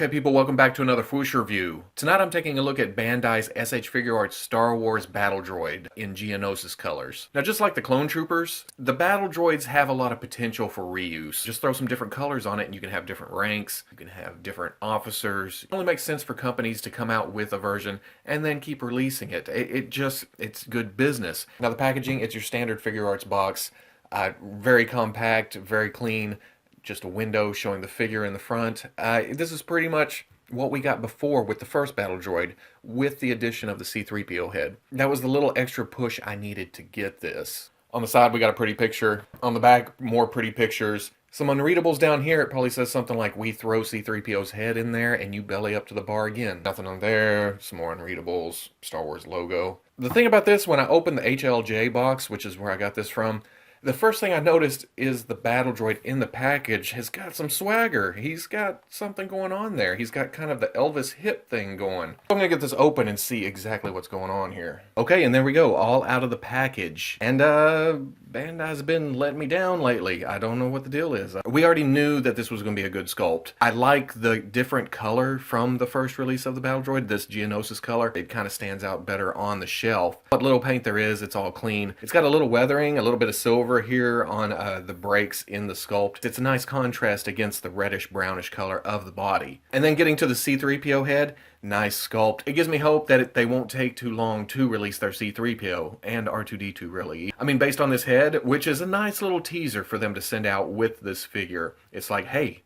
Hey people, welcome back to another Fwoosh review. Tonight I'm taking a look at Bandai's S.H Figuarts Star Wars Battle Droid in Geonosis colors. Now just like the clone troopers, the battle droids have a lot of potential for reuse. Just throw some different colors on it and you can have different ranks, you can have different officers. It only makes sense for companies to come out with a version and then keep releasing it. It's good business. Now the packaging, it's your standard Figuarts box. Very compact, very clean. Just a window showing the figure in the front. This is pretty much what we got before with the first battle droid, with the addition of the C-3PO head. That was the little extra push I needed to get this. On the side we got a pretty picture. On the back, more pretty pictures. Some unreadables down here. It probably says something like, "We throw C-3PO's head in there and you belly up to the bar again." Nothing on there. Some more unreadables. Star Wars logo. The thing about this, when I opened the HLJ box, which is where I got this from, the first thing I noticed is the battle droid in the package has got some swagger. He's got something going on there. He's got kind of the Elvis hip thing going. I'm gonna get this open and see exactly what's going on here. Okay, and there we go, all out of the package. And Bandai's been letting me down lately. I don't know what the deal is. We already knew that this was gonna be a good sculpt. I like the different color from the first release of the battle droid, this Geonosis color. It kind of stands out better on the shelf. What little paint there is, it's all clean. It's got a little weathering, a little bit of silver here on the brakes in the sculpt. It's a nice contrast against the reddish brownish color of the body. And then getting to the C-3PO head, nice sculpt. It gives me hope that they won't take too long to release their C-3PO and R2-D2 really. I mean, based on this head, which is a nice little teaser for them to send out with this figure. It's like, hey,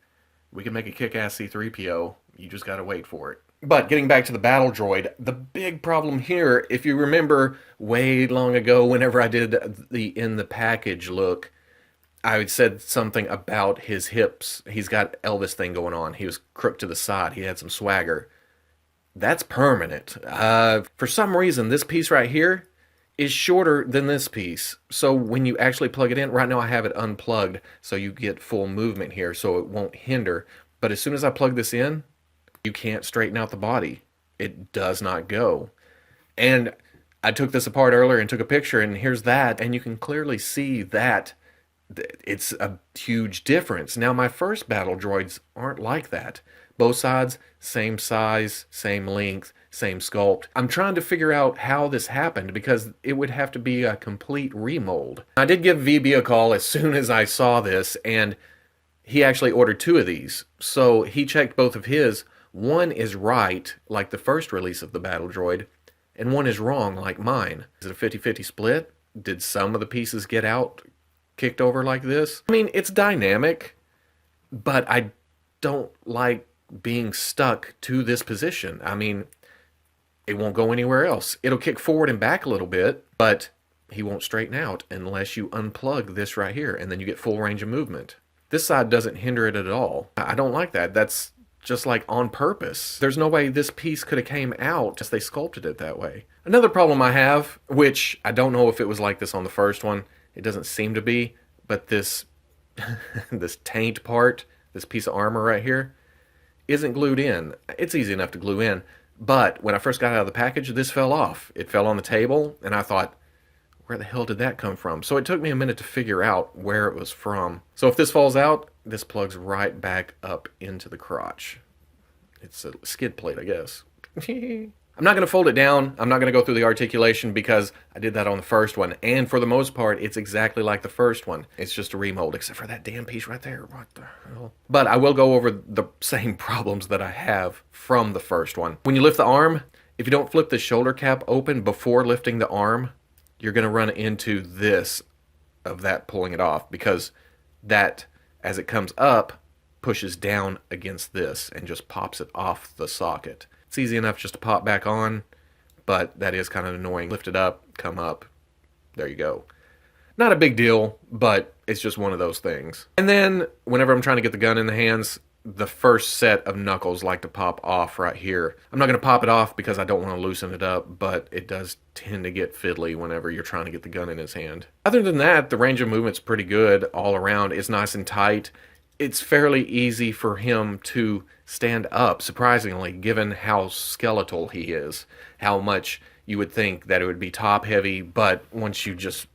we can make a kick-ass C-3PO. You just gotta wait for it. But getting back to the battle droid, the big problem here, if you remember way long ago whenever I did the in the package look, I said something about his hips. He's got Elvis thing going on. He was crooked to the side. He had some swagger. That's permanent. For some reason, this piece right here is shorter than this piece. So when you actually plug it in, right now I have it unplugged so you get full movement here so it won't hinder. But as soon as I plug this in, you can't straighten out the body. It does not go. And I took this apart earlier and took a picture, and here's that, and you can clearly see that it's a huge difference. Now, my first battle droids aren't like that. Both sides, same size, same length, same sculpt. I'm trying to figure out how this happened because it would have to be a complete remold. I did give VB a call as soon as I saw this, and he actually ordered 2 of these. So he checked both of his. One is right, like the first release of the battle droid, and one is wrong, like mine. Is it a 50-50 split? Did some of the pieces get out, kicked over like this? I mean, it's dynamic, but I don't like being stuck to this position. I mean, it won't go anywhere else. It'll kick forward and back a little bit, but he won't straighten out unless you unplug this right here, and then you get full range of movement. This side doesn't hinder it at all. I don't like that. That's just like on purpose. There's no way this piece could have came out as they sculpted it that way. Another problem I have, which I don't know if it was like this on the first one, it doesn't seem to be, but this this taint part, this piece of armor right here, isn't glued in. It's easy enough to glue in, but when I first got out of the package, this fell off. It fell on the table, and I thought, where the hell did that come from? So it took me a minute to figure out where it was from. So if this falls out, this plugs right back up into the crotch. It's a skid plate, I guess. I'm not going to fold it down. I'm not going to go through the articulation because I did that on the first one. And for the most part, it's exactly like the first one. It's just a remold, except for that damn piece right there. What the hell? But I will go over the same problems that I have from the first one. When you lift the arm, if you don't flip the shoulder cap open before lifting the arm, you're going to run into this of that pulling it off, because that, as it comes up, pushes down against this and just pops it off the socket. It's easy enough just to pop back on, but that is kind of annoying. Lift it up, come up, there you go. Not a big deal, but it's just one of those things. And then whenever I'm trying to get the gun in the hands, the first set of knuckles like to pop off right here. I'm not going to pop it off because I don't want to loosen it up, but it does tend to get fiddly whenever you're trying to get the gun in his hand. Other than that, the range of movement's pretty good all around. It's nice and tight. It's fairly easy for him to stand up, surprisingly, given how skeletal he is. How much you would think that it would be top heavy, but once you just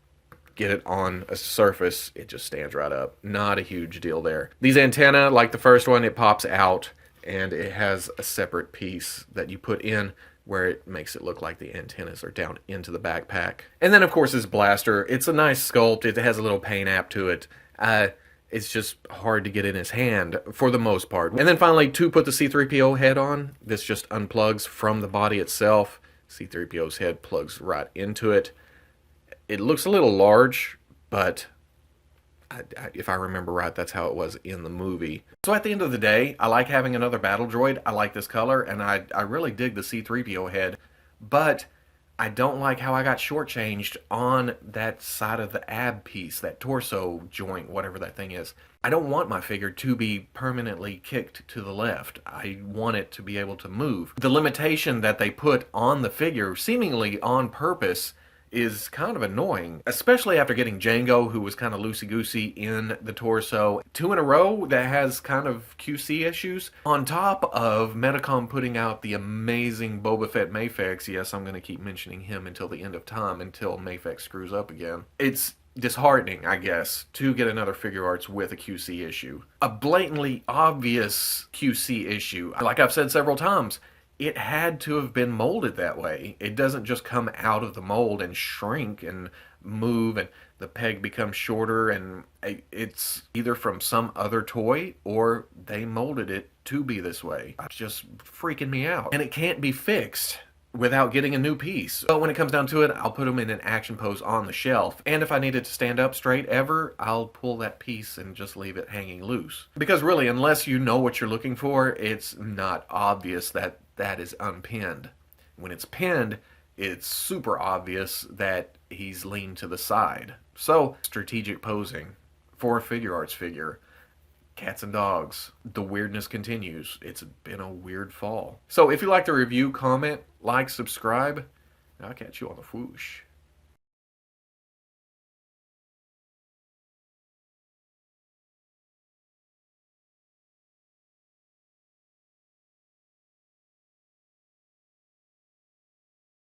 get it on a surface, it just stands right up. Not a huge deal there. These antennae, like the first one, it pops out and it has a separate piece that you put in where it makes it look like the antennas are down into the backpack. And then, of course, this blaster. It's a nice sculpt. It has a little paint app to it. It's just hard to get in his hand for the most part. And then finally, to put the C-3PO head on, this just unplugs from the body itself. C-3PO's head plugs right into it. It looks a little large, but if I remember right, that's how it was in the movie. So at the end of the day, I like having another battle droid. I like this color, and I really dig the C-3PO head, but I don't like how I got shortchanged on that side of the ab piece, that torso joint, whatever that thing is. I don't want my figure to be permanently kicked to the left. I want it to be able to move. The limitation that they put on the figure, seemingly on purpose, is kind of annoying, especially after getting Jango, who was kind of loosey-goosey in the torso. 2 in a row that has kind of QC issues, on top of Medicom putting out the amazing Boba Fett Mayfex. Yes, I'm going to keep mentioning him until the end of time, until Mayfex screws up again. It's disheartening, I guess, to get another Figuarts with a QC issue. A blatantly obvious QC issue. Like I've said several times, it had to have been molded that way. It doesn't just come out of the mold and shrink and move and the peg becomes shorter, and it's either from some other toy or they molded it to be this way. It's just freaking me out. And it can't be fixed without getting a new piece. But when it comes down to it, I'll put them in an action pose on the shelf. And if I need it to stand up straight ever, I'll pull that piece and just leave it hanging loose. Because really, unless you know what you're looking for, it's not obvious that that is unpinned. When it's pinned, it's super obvious that he's leaned to the side. So, strategic posing for a Figuarts figure. Cats and dogs. The weirdness continues. It's been a weird fall. So if you like the review, comment, like, subscribe, and I'll catch you on the Fwoosh.